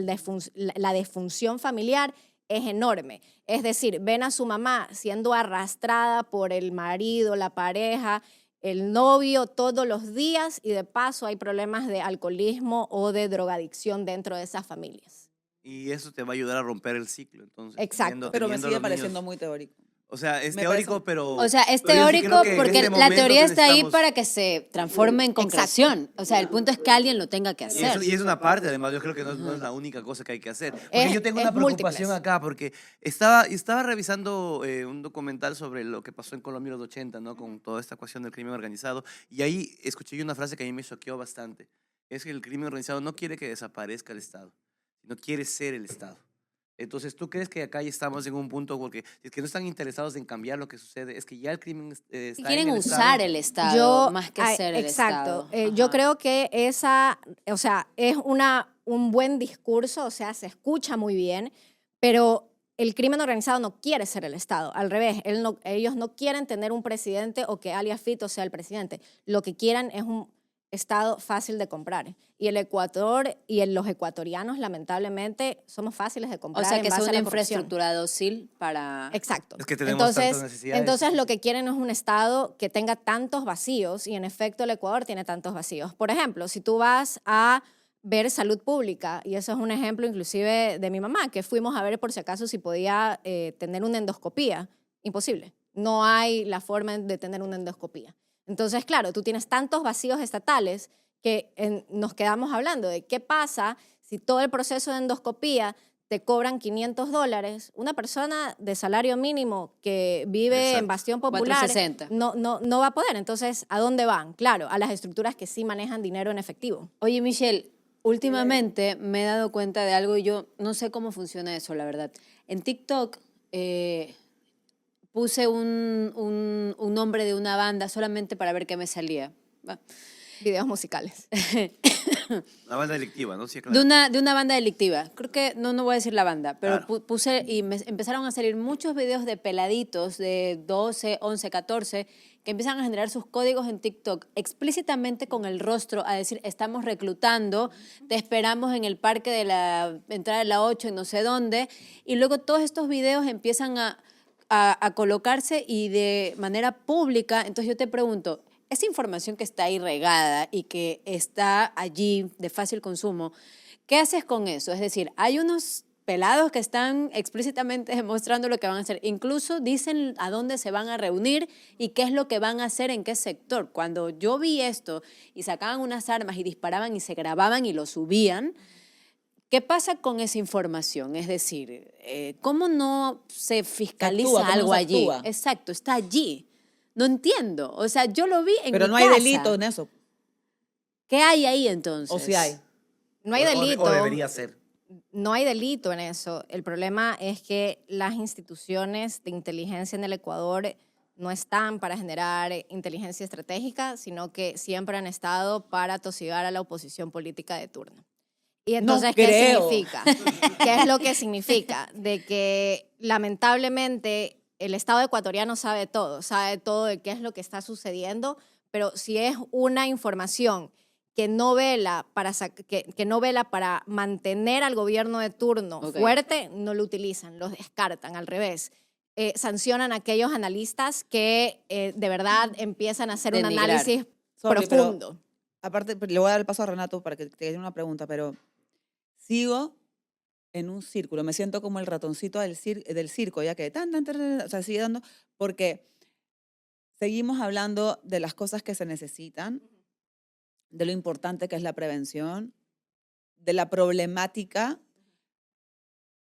la disfunción familiar es enorme. Es decir, ven a su mamá siendo arrastrada por el marido, la pareja, el novio todos los días y de paso hay problemas de alcoholismo o de drogadicción dentro de esas familias. Y eso te va a ayudar a romper el ciclo, entonces. Exacto. Pero me teniendo sigue los pareciendo niños. muy teórico. O sea, es me teórico, parece- pero... O sea, es pero yo sí teórico creo que en porque este la momento teoría está ahí necesitamos- para que se transforme en concreción. O sea, el punto es que alguien lo tenga que hacer. Y es una parte, además, yo creo que no es la única cosa que hay que hacer. Porque yo tengo es una preocupación múltiples. acá, porque estaba revisando un documental sobre lo que pasó en Colombia en los 80, ¿no? Con toda esta cuestión del crimen organizado, y ahí escuché yo una frase que a mí me choqueó bastante. Es que el crimen organizado no quiere que desaparezca el Estado, no quiere ser el Estado. Entonces, ¿tú crees que acá ya estamos en un punto porque es que no están interesados en cambiar lo que sucede? Es que ya el crimen está Y quieren en el usar Estado. el Estado más que ser el exacto. Estado. Yo Ajá. creo que esa, o sea, es un buen discurso, o sea, se escucha muy bien, pero el crimen organizado no quiere ser el Estado. Al revés, ellos no quieren tener un presidente o que alias Fito sea el presidente. Lo que quieren es un Estado fácil de comprar. Y el Ecuador y los ecuatorianos, lamentablemente, somos fáciles de comprar. O sea, en que sea base a una la corrupción. infraestructura dócil para... Exacto. Es que tenemos tantas entonces, necesidades. entonces lo que quieren es un Estado que tenga tantos vacíos y en efecto el Ecuador tiene tantos vacíos. Por ejemplo, si tú vas a ver salud pública, y eso es un ejemplo inclusive de mi mamá, que fuimos a ver por si acaso si podía tener una endoscopía. Imposible. No hay la forma de tener una endoscopía. Entonces, claro, tú tienes tantos vacíos estatales que nos quedamos hablando de qué pasa si todo el proceso de endoscopía te cobran $500, una persona de salario mínimo que vive Exacto. en Bastión Popular 460. no va a poder. Entonces, ¿a dónde van? Claro, a las estructuras que sí manejan dinero en efectivo. Oye, Michelle, últimamente me he dado cuenta de algo y yo no sé cómo funciona eso, la verdad. En TikTok puse un nombre de una banda solamente para ver qué me salía. Va. Videos musicales. La banda delictiva, ¿no? Sí, claro. De una banda delictiva. Creo que, no voy a decir la banda, pero Claro. puse y me empezaron a salir muchos videos de peladitos de 12, 11, 14 que empiezan a generar sus códigos en TikTok explícitamente con el rostro a decir, estamos reclutando, te esperamos en el parque de la entrada de la 8 y no sé dónde. Y luego todos estos videos empiezan a colocarse y de manera pública. Entonces yo te pregunto, esa información que está ahí regada y que está allí de fácil consumo, ¿qué haces con eso? Es decir, hay unos pelados que están explícitamente demostrando lo que van a hacer. Incluso dicen a dónde se van a reunir y qué es lo que van a hacer en qué sector. Cuando yo vi esto y sacaban unas armas y disparaban y se grababan y lo subían, ¿qué pasa con esa información? Es decir, ¿cómo no se fiscaliza Actúa, ¿cómo algo se allí? actúa? Exacto, está allí. No entiendo. O sea, yo lo vi en Pero mi no hay casa. delito en eso. ¿Qué hay ahí entonces? O si hay. No hay delito. O debería ser. No hay delito en eso. El problema es que las instituciones de inteligencia en el Ecuador no están para generar inteligencia estratégica, sino que siempre han estado para tosigar a la oposición política de turno. Y entonces, No ¿qué creo. significa? ¿Qué es lo que significa? De que lamentablemente el Estado ecuatoriano sabe todo de qué es lo que está sucediendo, pero si es una información que no vela que no vela para mantener al gobierno de turno Ok. fuerte, no lo utilizan, lo descartan, al revés. Sancionan a aquellos analistas que de verdad empiezan a hacer un Denigrar. análisis Sorry, profundo. Aparte, le voy a dar el paso a Renato para que te dé una pregunta, pero sigo en un círculo. Me siento como el ratoncito del circo, ya que o sea, sigue dando, porque seguimos hablando de las cosas que se necesitan, de lo importante que es la prevención, de la problemática,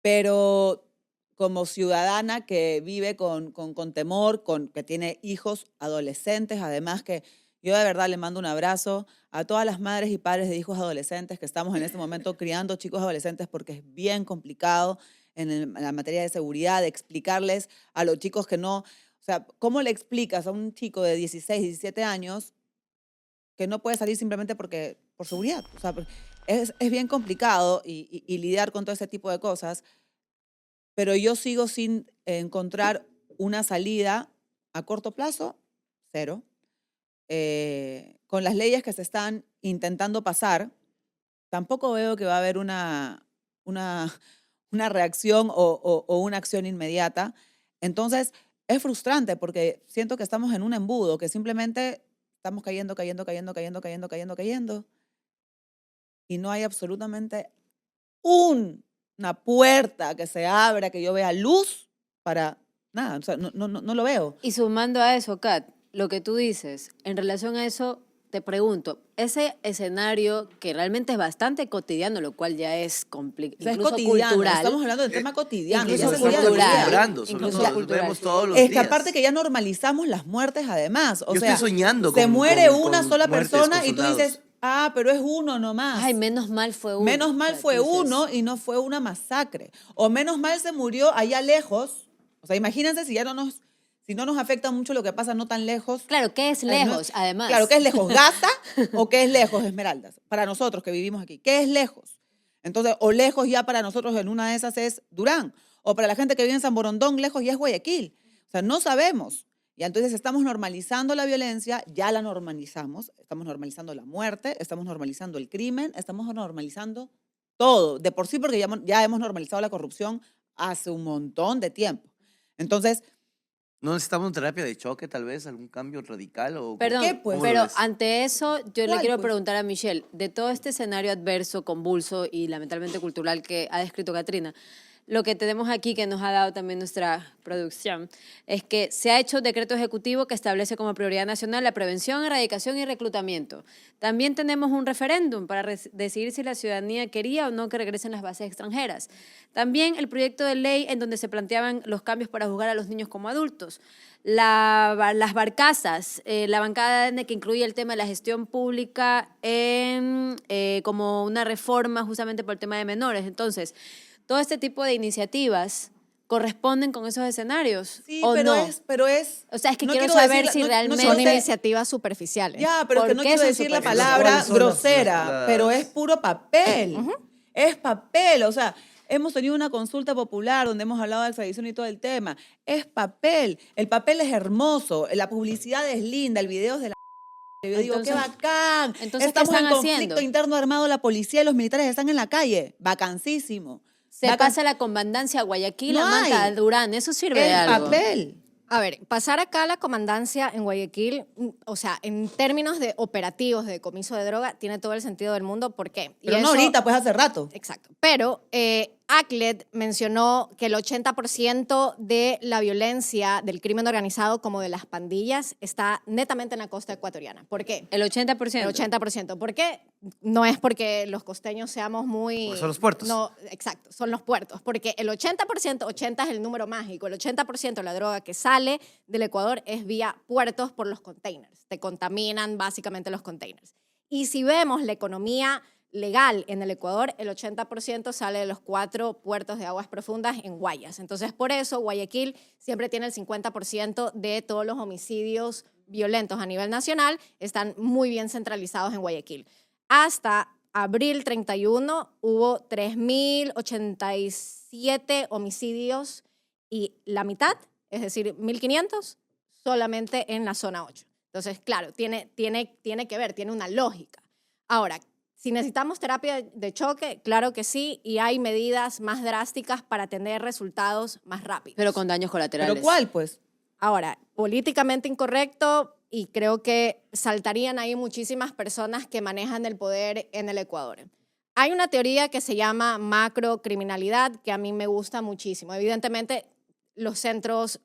pero como ciudadana que vive con temor, que tiene hijos adolescentes, además que yo de verdad le mando un abrazo a todas las madres y padres de hijos adolescentes que estamos en este momento criando chicos adolescentes porque es bien complicado en la materia de seguridad, de explicarles a los chicos que no, o sea, ¿cómo le explicas a un chico de 16, 17 años que no puede salir simplemente por seguridad? O sea, es bien complicado y lidiar con todo ese tipo de cosas, pero yo sigo sin encontrar una salida a corto plazo, cero. Con las leyes que se están intentando pasar, tampoco veo que va a haber una reacción o una acción inmediata. Entonces, es frustrante porque siento que estamos en un embudo, que simplemente estamos cayendo, y no hay absolutamente una puerta que se abra, que yo vea luz para nada. O sea, no lo veo. Y sumando a eso, Kat, lo que tú dices, en relación a eso, te pregunto, ese escenario que realmente es bastante cotidiano, lo cual ya es O sea, es incluso cotidiano, cultural. estamos hablando del tema cotidiano. incluso ya es Nos el estamos día a día. acostumbrando, Incluso nos cultural. vemos todos los Es que días. aparte que ya normalizamos las muertes además. O Yo sea, estoy soñando se con- muere con- una con sola muertes, persona con y tú soldados. dices, pero es uno nomás. Ay, menos mal fue uno. Menos mal O sea, fue tú dices, uno y no fue una masacre. O menos mal se murió allá lejos. O sea, imagínense si no nos afecta mucho lo que pasa no tan lejos. Claro, ¿qué es O sea, no lejos, además? Claro, ¿qué es lejos? ¿Gaza o qué es lejos, Esmeraldas? Para nosotros que vivimos aquí. ¿Qué es lejos? Entonces, o lejos ya para nosotros en una de esas es Durán. O para la gente que vive en San Borondón, lejos ya es Guayaquil. O sea, no sabemos. Y entonces estamos normalizando la violencia, ya la normalizamos. Estamos normalizando la muerte, estamos normalizando el crimen, estamos normalizando todo. De por sí, porque ya hemos normalizado la corrupción hace un montón de tiempo. Entonces, ¿No necesitamos terapia de choque, tal vez? ¿Algún cambio radical? Perdón, ¿Qué, pues? ¿Cómo lo pero ves? ante eso yo le ¿Cuál, quiero pues? preguntar a Michelle, de todo este escenario adverso, convulso y lamentablemente cultural que ha descrito Katrina, lo que tenemos aquí que nos ha dado también nuestra producción es que se ha hecho decreto ejecutivo que establece como prioridad nacional la prevención, erradicación y reclutamiento. También tenemos un referéndum para decidir si la ciudadanía quería o no que regresen las bases extranjeras. También el proyecto de ley en donde se planteaban los cambios para juzgar a los niños como adultos. Las barcazas, la bancada que incluye el tema de la gestión pública como una reforma justamente por el tema de menores. Entonces, todo este tipo de iniciativas corresponden con esos escenarios sí, o pero no. es. O sea, es que no quiero quiero saber decir- si no- no realmente quiero Son ser- iniciativas superficiales. Ya, pero ¿Por que no qué quiero son decir la superficiales? palabra ¿Cuáles son las- grosera, las- pero es puro papel. Es papel, o sea, hemos tenido una consulta popular donde hemos hablado de extradición y todo el tema. Es papel. El papel es hermoso, la publicidad es linda, el video es de la... Yo digo, qué Entonces- bacán. entonces, ¿qué Estamos en están conflicto haciendo? interno armado, la policía y los militares están en la calle. Vacancísimo. Se pasa la comandancia a Guayaquil, No a Manta, hay. a Durán, eso sirve de Es algo. papel. A ver, pasar acá a la comandancia en Guayaquil, o sea, en términos de operativos de decomiso de droga, tiene todo el sentido del mundo. ¿Por qué? Y Pero no eso- ahorita, pues hace rato. Exacto. Pero ACLED mencionó que el 80% de la violencia del crimen organizado como de las pandillas está netamente en la costa ecuatoriana. ¿Por qué? El 80%. El 80%. ¿Por qué? No es porque los costeños seamos muy... Porque son los puertos. No, exacto, son los puertos. Porque el 80%, 80 es el número mágico, el 80% de la droga que sale del Ecuador es vía puertos por los containers. Te contaminan básicamente los containers. Y si vemos la economía legal en el Ecuador, el 80% sale de los 4 puertos de aguas profundas en Guayas. Entonces, por eso Guayaquil siempre tiene el 50% de todos los homicidios violentos a nivel nacional, están muy bien centralizados en Guayaquil. Hasta abril 31 hubo 3.087 homicidios y la mitad, es decir, 1.500, solamente en la zona 8. Entonces, claro, tiene que ver, tiene una lógica. Ahora, si necesitamos terapia de choque, claro que sí, y hay medidas más drásticas para tener resultados más rápidos. Pero con daños colaterales. ¿Pero cuál, pues? Ahora, políticamente incorrecto, y creo que saltarían ahí muchísimas personas que manejan el poder en el Ecuador. Hay una teoría que se llama macrocriminalidad, que a mí me gusta muchísimo. Evidentemente, los centros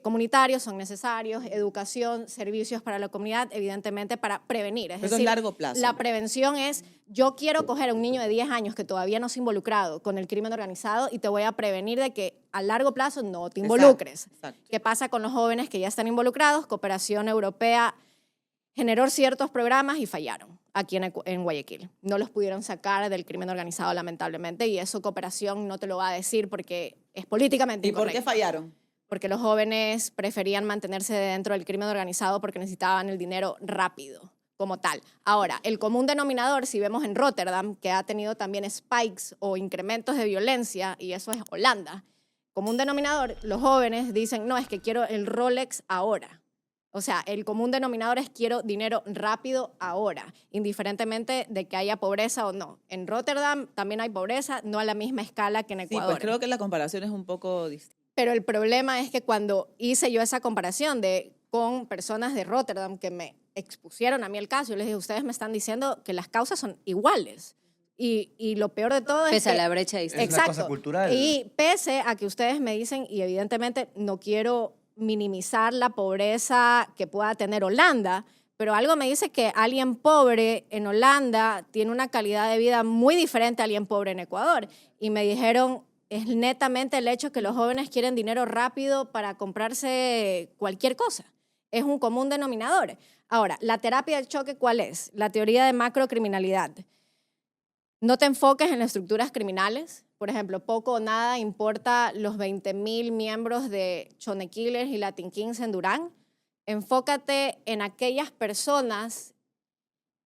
comunitarios son necesarios, educación, servicios para la comunidad, evidentemente para prevenir. Es Eso decir, es largo plazo. la prevención es, yo quiero coger a un niño de 10 años que todavía no se ha involucrado con el crimen organizado y te voy a prevenir de que a largo plazo no te involucres. Exacto. ¿Qué pasa con los jóvenes que ya están involucrados? Cooperación Europea generó ciertos programas y fallaron aquí en Guayaquil. No los pudieron sacar del crimen organizado, lamentablemente, y eso Cooperación no te lo va a decir porque es políticamente ¿Y por incorrecto. qué fallaron? Porque los jóvenes preferían mantenerse dentro del crimen organizado porque necesitaban el dinero rápido, como tal. Ahora, el común denominador, si vemos en Rotterdam, que ha tenido también spikes o incrementos de violencia, y eso es Holanda, común denominador, los jóvenes dicen, no, es que quiero el Rolex ahora. O sea, el común denominador es quiero dinero rápido ahora, indiferentemente de que haya pobreza o no. En Rotterdam también hay pobreza, no a la misma escala que en Sí, Ecuador. pues creo que la comparación es un poco distinta. Pero el problema es que cuando hice yo esa comparación con personas de Rotterdam que me expusieron a mí el caso, yo les dije, ustedes me están diciendo que las causas son iguales. Y lo peor de todo es Pese a que... la brecha de Es distancia. una cosa cultural. Y pese a que ustedes me dicen, y evidentemente no quiero minimizar la pobreza que pueda tener Holanda, pero algo me dice que alguien pobre en Holanda tiene una calidad de vida muy diferente a alguien pobre en Ecuador. Y me dijeron, es netamente el hecho que los jóvenes quieren dinero rápido para comprarse cualquier cosa. Es un común denominador. Ahora, la terapia del choque, ¿cuál es? La teoría de macrocriminalidad. No te enfoques en las estructuras criminales. Por ejemplo, poco o nada importa los 20.000 miembros de Chone Killers y Latin Kings en Durán. Enfócate en aquellas personas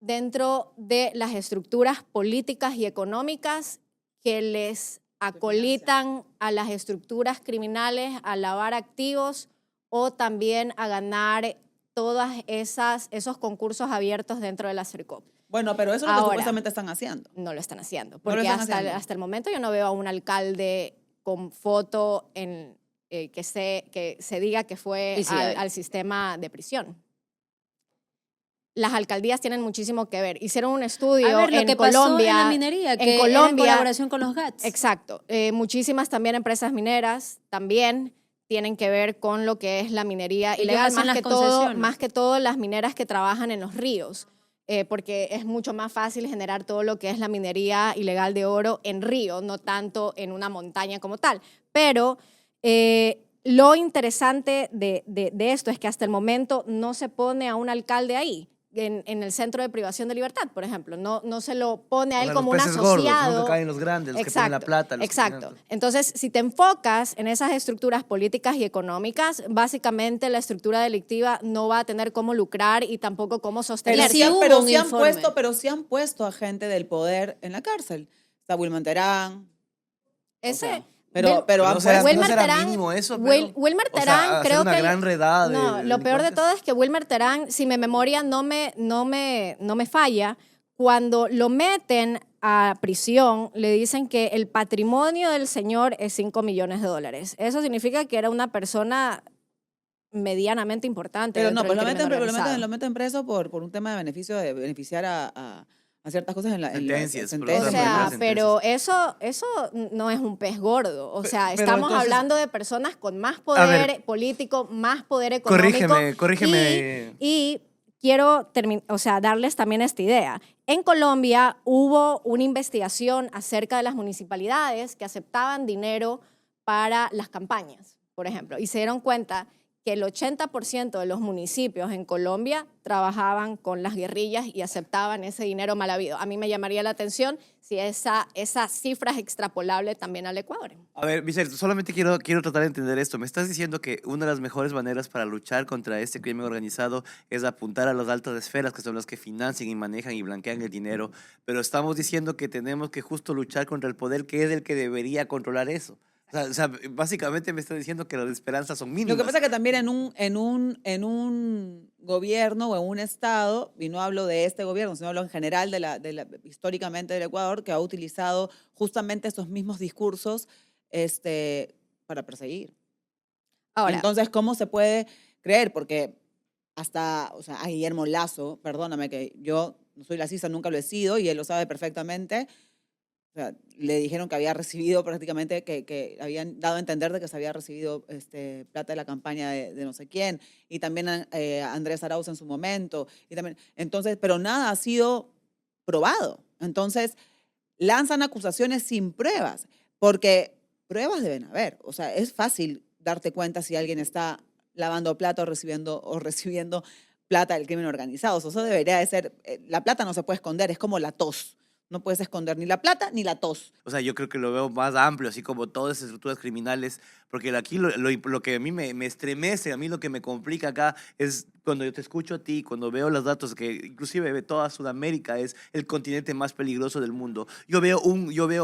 dentro de las estructuras políticas y económicas que les acolitan a las estructuras criminales a lavar activos o también a ganar todos esos concursos abiertos dentro de la CERCOP. Bueno, pero eso es lo que Ahora, supuestamente están haciendo. No lo están haciendo, No lo porque están hasta haciendo. el momento yo no veo a un alcalde con foto que se diga que fue Y sí hay. al sistema de prisión. Las alcaldías tienen muchísimo que ver. Hicieron un estudio A ver, lo en que pasó Colombia. en la minería, que en era en Colombia, colaboración con los GATS. exacto. Muchísimas también empresas mineras también tienen que ver con lo que es la minería Ellos ilegal, hacen las concesiones. más que todo las mineras que trabajan en los ríos, porque es mucho más fácil generar todo lo que es la minería ilegal de oro en río, no tanto en una montaña como tal. Pero lo interesante de esto es que hasta el momento no se pone a un alcalde ahí. En el centro de privación de libertad, por ejemplo. No se lo pone a él O sea, como un los peces gordos, asociado. nunca caen los grandes, los que ponen la plata. Los Exacto. Que... Entonces, si te enfocas en esas estructuras políticas y económicas, básicamente la estructura delictiva no va a tener cómo lucrar y tampoco cómo Pero sostenerse. sí hubo un informe. sí han puesto a gente del poder en la cárcel. Está Wilman Terán. Ese... O sea, pero han no será, puesto- no será Terán- mínimo eso, Wilmer o sea, Terán, hacer creo una que... gran redada de No, lo peor de delincuentes. todo es que Wilmer Terán, si mi memoria no me falla, cuando lo meten a prisión, le dicen que el patrimonio del señor es $5 millones. Eso significa que era una persona medianamente importante. Pero no, dentro pues del crimen organizado. lo meten preso por un tema de beneficio, de beneficiar a ciertas cosas en la Sentencias, por O Esa sea, sentencias. pero eso no es un pez gordo. O sea, pero estamos entonces- hablando de personas con más A poder ver. político, más poder económico. Corrígeme. Y quiero darles también esta idea. En Colombia hubo una investigación acerca de las municipalidades que aceptaban dinero para las campañas, por ejemplo, y se dieron cuenta que el 80% de los municipios en Colombia trabajaban con las guerrillas y aceptaban ese dinero mal habido. A mí me llamaría la atención si esa cifra es extrapolable también al Ecuador. A ver, Vicente, solamente quiero tratar de entender esto. Me estás diciendo que una de las mejores maneras para luchar contra este crimen organizado es apuntar a las altas esferas, que son las que financian y manejan y blanquean el dinero, pero estamos diciendo que tenemos que justo luchar contra el poder, que es el que debería controlar eso. O sea, básicamente me está diciendo que las esperanzas son mínimas. Lo que pasa es que también en un gobierno o en un estado, y no hablo de este gobierno, sino hablo en general históricamente del Ecuador, que ha utilizado justamente estos mismos discursos para perseguir. Ahora, Entonces, ¿cómo se puede creer? Porque a Guillermo Lazo, perdóname que yo no soy lacista, nunca lo he sido, y él lo sabe perfectamente. O sea, le dijeron que había recibido prácticamente, que habían dado a entender de que se había recibido plata de la campaña de no sé quién, y también Andrés Arauz en su momento, entonces, pero nada ha sido probado. Entonces, lanzan acusaciones sin pruebas, porque pruebas deben haber. O sea, es fácil darte cuenta si alguien está lavando plata o recibiendo plata del crimen organizado. O sea, eso debería de ser, la plata no se puede esconder, es como la tos. No puedes esconder ni la plata ni la tos. O sea, yo creo que lo veo más amplio, así como todas esas estructuras criminales, porque aquí lo que a mí me estremece, a mí lo que me complica acá es cuando yo te escucho a ti, cuando veo los datos, que inclusive toda Sudamérica es el continente más peligroso del mundo. Yo veo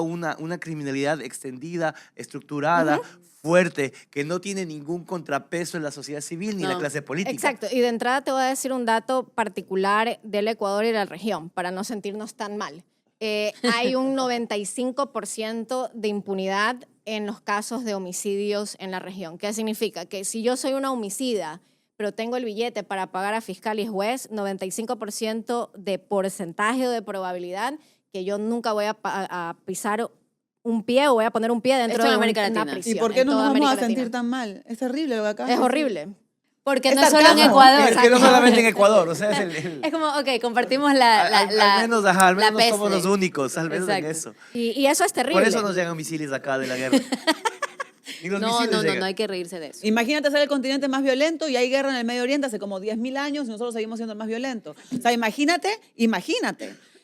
una criminalidad extendida, estructurada, fuerte, que no tiene ningún contrapeso en la sociedad civil ni en la No. clase política. exacto. Y de entrada te voy a decir un dato particular del Ecuador y de la región, para no sentirnos tan mal. Hay un 95% de impunidad en los casos de homicidios en la región. ¿Qué significa? Que si yo soy una homicida, pero tengo el billete para pagar a fiscal y juez, 95% de porcentaje o de probabilidad que yo nunca voy a pisar un pie o voy a poner un pie dentro Esto en de América una Latina. prisión. ¿Y por qué en no nos toda vamos a América sentir Latina. tan mal? Es terrible lo que acabas Es de decir. horrible. Porque Es no es solo en sarcasmo. Ecuador. Es que no solamente en Ecuador, o sea, Es como, ok, compartimos al menos, al la menos no somos peste. los únicos, al menos en Exacto. eso. Y eso es terrible. Por eso nos llegan misiles acá de la guerra. Y los No, misiles no, no, llegan. no hay que reírse de eso. Imagínate ser el continente más violento y hay guerra en el Medio Oriente hace como 10.000 años y nosotros seguimos siendo el más violento. O sea, imagínate.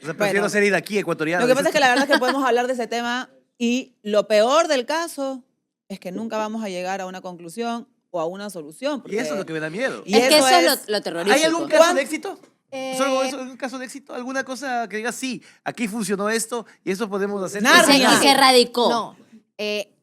O sea, prefiero Bueno, ser iraquí, ecuatoriano. lo que pasa es que la verdad es que podemos hablar de ese tema y lo peor del caso es que nunca vamos a llegar a una conclusión o a una solución. Y eso es lo que me da miedo. Y Es que eso eso es es- lo terrorífico. ¿Hay algún caso ¿Cuán- de éxito? ¿Algún caso de éxito? ¿Alguna cosa que digas, sí, aquí funcionó esto y eso podemos hacer? Nada. Y se erradicó. No.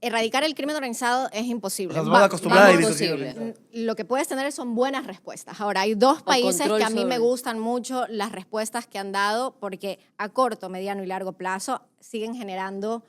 Erradicar el crimen organizado es imposible. O sea, nos van a acostumbrar a vamos, vivir con crimen imposible. organizado. Lo que puedes tener son buenas respuestas. Ahora, hay dos países control que a mí me sobre. gustan mucho las respuestas que han dado porque a corto, mediano y largo plazo siguen generando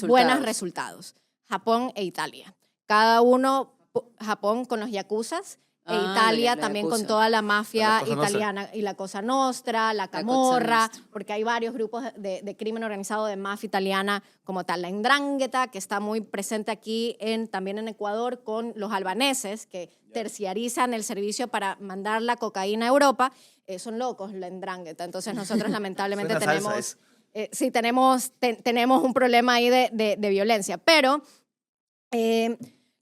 buenos resultados. Japón e Italia. Cada uno, Japón con los yakuzas e Ah, Italia la también yakuza. con toda la mafia La Cosa Nostra. italiana y la Cosa Nostra, la Cosa Camorra, Nostra. porque hay varios grupos de crimen organizado de mafia italiana como tal la 'Ndrangheta, que está muy presente aquí también en Ecuador con los albaneses que terciarizan el servicio para mandar la cocaína a Europa. Son locos la 'Ndrangheta. Entonces nosotros lamentablemente Suena salsa tenemos... eso. sí, tenemos un problema ahí de violencia. Pero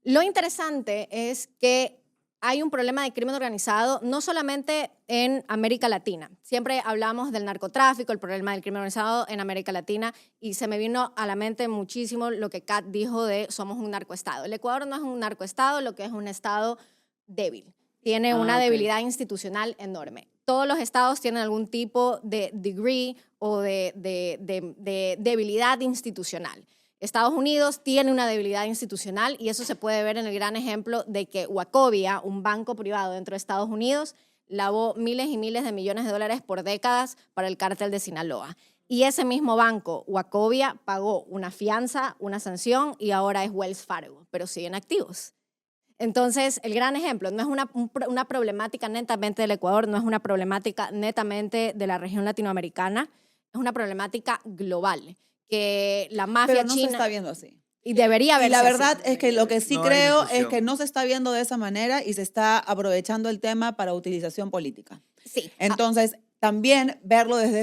lo interesante es que hay un problema de crimen organizado no solamente en América Latina. Siempre hablamos del narcotráfico, el problema del crimen organizado en América Latina, y se me vino a la mente muchísimo lo que Kat dijo de somos un narcoestado. El Ecuador no es un narcoestado, lo que es un estado débil. Tiene una ok. debilidad institucional enorme. Todos los estados tienen algún tipo de degree o de debilidad institucional. Estados Unidos tiene una debilidad institucional y eso se puede ver en el gran ejemplo de que Wachovia, un banco privado dentro de Estados Unidos, lavó miles y miles de millones de dólares por décadas para el cártel de Sinaloa. Y ese mismo banco, Wachovia, pagó una fianza, una sanción y ahora es Wells Fargo, pero siguen activos. Entonces, el gran ejemplo no es una problemática netamente del Ecuador, no es una problemática netamente de la región latinoamericana. es una problemática global, que la mafia Pero no se china... está viendo así. Y debería Y verse la así. verdad es que lo que sí No hay creo es discusión. que no se está viendo de esa manera y se está aprovechando el tema para utilización política. Sí. Entonces, también verlo desde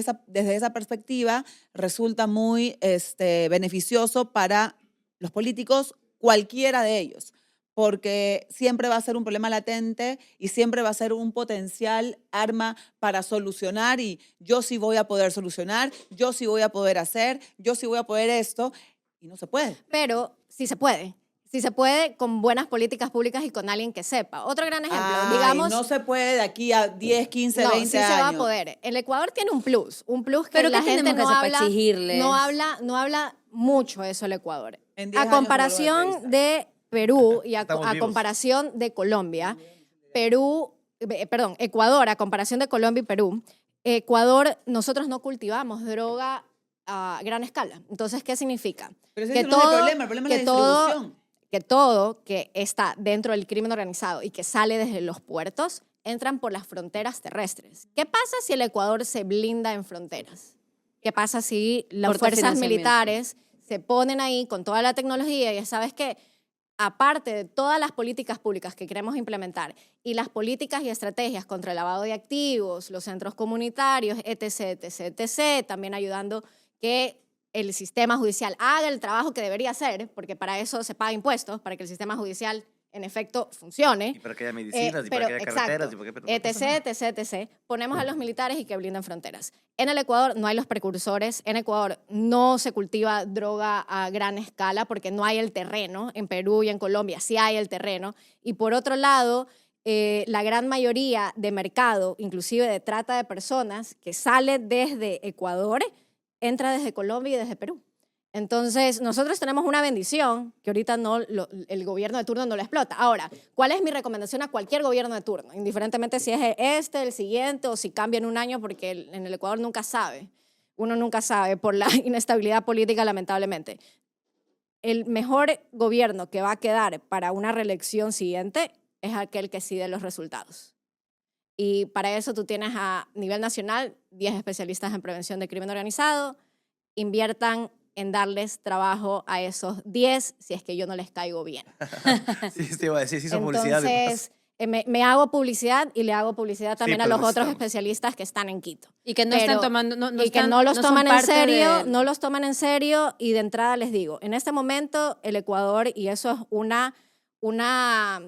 esa perspectiva resulta muy beneficioso para los políticos, cualquiera de ellos, porque siempre va a ser un problema latente y siempre va a ser un potencial arma para solucionar y yo sí voy a poder solucionar, yo sí voy a poder hacer, yo sí voy a poder esto y no se puede. Pero sí se puede. Sí se puede con buenas políticas públicas y con alguien que sepa. Otro gran ejemplo, Ay, digamos... no se puede de aquí a 10, 15, No, 20 sí años. se va a poder. El Ecuador tiene un plus que Pero la ¿qué gente tenemos que no hacer para habla, exigirles? no habla mucho eso el Ecuador. En 10 A años se vuelve a comparación entrevistar. de Perú y Estamos a vivos. comparación de Colombia, Ecuador, a comparación de Colombia y Perú, Ecuador, nosotros no cultivamos droga a gran escala. Entonces, ¿qué significa? Pero ese no es el problema es la distribución. Que todo que está dentro del crimen organizado y que sale desde los puertos entran por las fronteras terrestres. ¿Qué pasa si el Ecuador se blinda en fronteras? ¿Qué pasa si las Corta fuerzas financiamiento. militares se ponen ahí con toda la tecnología y sabes que aparte de todas las políticas públicas que queremos implementar y las políticas y estrategias contra el lavado de activos, los centros comunitarios, etc., etc., etc., también ayudando que el sistema judicial haga el trabajo que debería hacer, porque para eso se paga impuestos, para que el sistema judicial en efecto funcione. Y para que haya medicinas, y para que haya carreteras, y para que... pero no pasa etc., etc., etc., ponemos a los militares y que blinden fronteras. En el Ecuador no hay los precursores, en Ecuador no se cultiva droga a gran escala porque no hay el terreno, en Perú y en Colombia sí hay el terreno, y por otro lado, la gran mayoría de mercado, inclusive de trata de personas, que sale desde Ecuador, entra desde Colombia y desde Perú. Entonces, nosotros tenemos una bendición que ahorita el gobierno de turno no lo explota. Ahora, ¿cuál es mi recomendación a cualquier gobierno de turno? Indiferentemente si es el siguiente o si cambia en un año, porque en el Ecuador nunca sabe. Uno nunca sabe por la inestabilidad política, lamentablemente. El mejor gobierno que va a quedar para una reelección siguiente es aquel que sí dé los resultados. Y para eso tú tienes a nivel nacional 10 especialistas en prevención de crimen organizado. Inviertan en darles trabajo a esos 10 si es que yo no les caigo bien. Sí, te iba a decir, sí hizo publicidad. de Entonces, me hago publicidad y le hago publicidad también a pero los otros necesitamos. especialistas que están en Quito. Y que no están tomando, y que no los toman en serio, de... no los toman en serio y de entrada les digo, en este momento el Ecuador, y eso es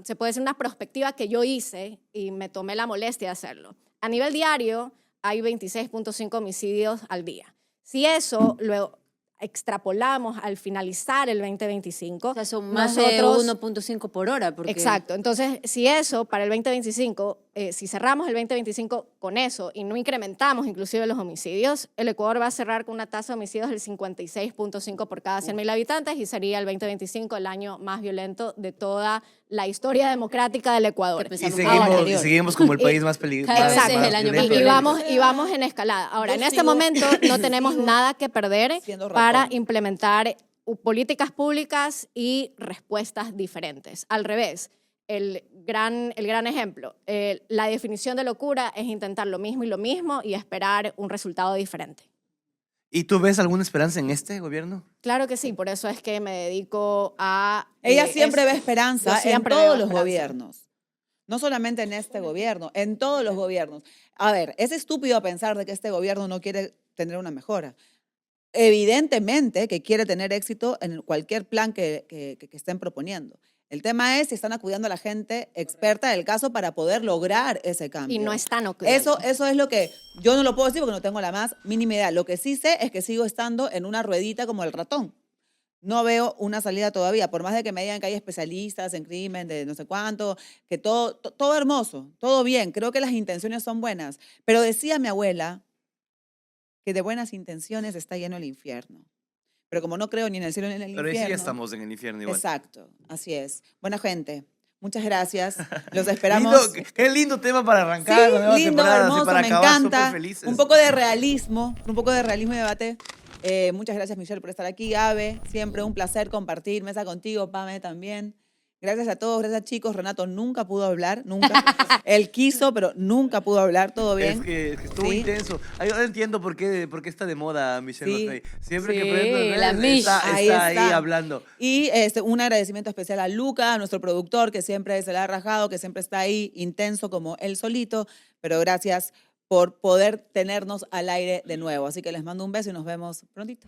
se puede decir una perspectiva que yo hice y me tomé la molestia de hacerlo. A nivel diario hay 26.5 homicidios al día. Si eso luego extrapolamos al finalizar el 2025, O sea, son más de 1.5 por hora. Porque... Exacto. Entonces, si eso para el 2025, si cerramos el 2025 con eso y no incrementamos inclusive los homicidios, el Ecuador va a cerrar con una tasa de homicidios del 56.5 por cada 100.000 habitantes y sería el 2025 el año más violento de toda la historia democrática del Ecuador. Que Y pensamos seguimos, ahora. seguimos como el país más peligroso. Cada vez Exacto. es el año más Y violento. vamos en escalada. Ahora, Yo en este sigo- momento no tenemos sigo nada que perder siendo para ratón. implementar políticas públicas y respuestas diferentes. Al revés, el gran ejemplo, la definición de locura es intentar lo mismo y esperar un resultado diferente. ¿Y tú ves alguna esperanza en este gobierno? Claro que sí, por eso es que me dedico a... Ella siempre ve yo esperanza en siempre todos veo los esperanza. gobiernos. No solamente en este gobierno, en todos los gobiernos. A ver, es estúpido pensar de que este gobierno no quiere tener una mejora. Evidentemente que quiere tener éxito en cualquier plan que estén proponiendo. El tema es si están acudiendo a la gente experta del caso para poder lograr ese cambio. Y no están ocurriendo. Eso es lo que yo no lo puedo decir porque no tengo la más mínima idea. Lo que sí sé es que sigo estando en una ruedita como el ratón. No veo una salida todavía, por más de que me digan que hay especialistas en crimen, de no sé cuánto, que todo hermoso, todo bien. Creo que las intenciones son buenas. Pero decía mi abuela que de buenas intenciones está lleno el infierno. Pero como no creo ni en el cielo ni en el Pero ahí sí infierno. ya estamos en el infierno igual. Exacto, así es. Buena gente. Muchas gracias. Los esperamos. Qué lindo tema para arrancar la nueva Sí, lindo, temporada, así hermoso, para me acabar encanta. superfelices. Un poco de realismo y debate. Muchas gracias, Michelle, por estar aquí. Ave, siempre un placer compartir mesa contigo, Pame también. Gracias a todos, gracias chicos. Renato nunca pudo hablar, nunca. Él quiso, pero nunca pudo hablar, todo bien. Es que estuvo Sí. intenso. Ahora entiendo por qué está de moda Michelle Sí. McVeigh. Siempre que Sí, prendo en la redes, Mish. está Ahí ahí está. hablando. Y un agradecimiento especial a Luca, a nuestro productor, que siempre se la ha rajado, que siempre está ahí, intenso como él solito. Pero gracias por poder tenernos al aire de nuevo. Así que les mando un beso y nos vemos prontito.